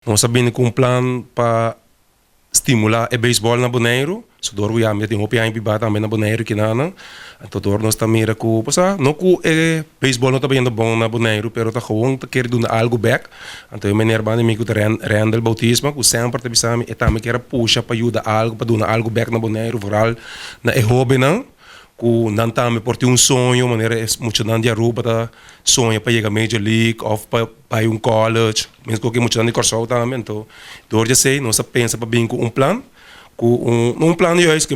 nós sabemos com um plano para estimular o beisebol na Bonaire. So door we met die hopi aan bibata aan na Bonaire kinana. Então door nós também era com, passa, não com beisebol não também anda bom na Bonaire, pero tá gewoon te quer doen algo back. Então eu me nervando me com Randall Bautismo, com sempre te bisami e também quer puxa para ajudar algo, para doen algo back na Bonaire, vooral na hobby não. Com não também por ter sonho, maneira muito não de roupa tá sonho para chegar Major League ou para college, mesmo que muito não de corso também. Então door já sei, nós pensa para bem com plano. Com plano juist,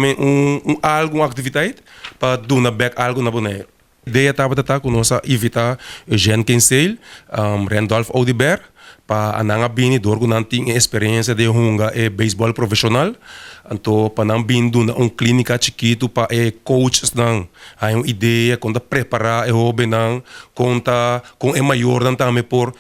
alguma atividade para dar back algo na Bonaire. A ideia estava de com nós evitar Eugene Kinsale, Randolph Audibert, para a não bini door com não tem experiência de hunga e beisebol profissional, então para não bini uma clínica chiquito para coaches não, há uma ideia quando preparar o hobby não, conta com o maior não também por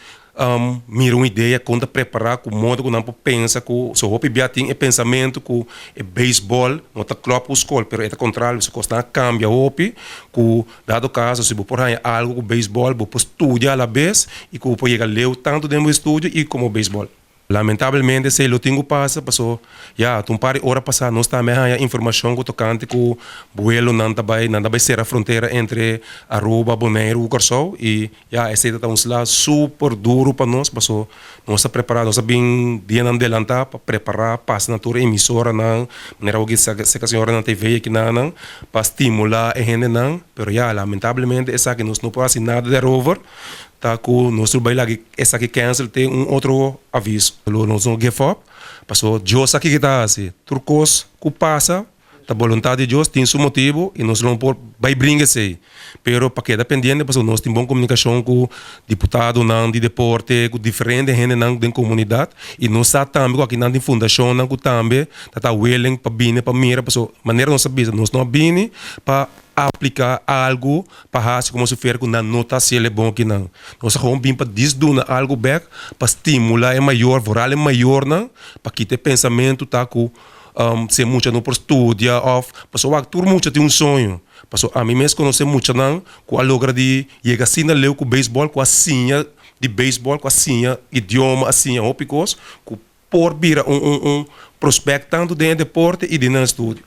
mira uma ideia quando preparar com o modo que não pensa com so hopi biating e pensamento com e beisebol não tá claro para escola pero é contrário se costa cambia hopi com dado caso se por aí algo com beisebol vou estudar a vez e com pode chegar leu tanto dentro do estúdio e como beisebol. Lamentavelmente, se o tempo passa, passou, já, um par de horas passar, nós também a informação que tocante com o vuelo não vai ser a fronteira entre Aruba, Bonaire e Corsol e já, esse é um lá super duro para nós, passou, nós estamos preparados, nós estamos dia não adelantar para preparar, passa na tua emissora não, maneira que se a senhora na TV aqui não, para estimular a gente não, pero já, lamentavelmente, essa aqui nós não podemos nada de rover. Tá com nosso trabalho essa aqui cancel tem outro aviso. Nós não give up. Passou Deus aqui que tá assim. Turcos que passa, a vontade de Deus tem seu motivo e nós não por vai brincar se. Pero para que dependendo, passou nós tem boa comunicação com deputado não de deporte, com diferente gente não da comunidade e nós está também com aqui na fundação não com também tá willing para vir para mira, passou maneira nós sabia nós não vir para aplicar algo para fazer como se for com na nota se ele é bom que não. Nós vamos vir para desduna algo back para estimular é maior, voral é maior não, para que ter pensamento tá com se muito não por estudar of, pessoa que tudo muito tem sonho. Pessoa a mim mesmo conhecer muito não, com a logra de chegar assim na leu com beisebol, com a sinha de beisebol, com a sinha idioma, a sinha ópicos, com por vir prospectando dentro de deporte e de no estúdio.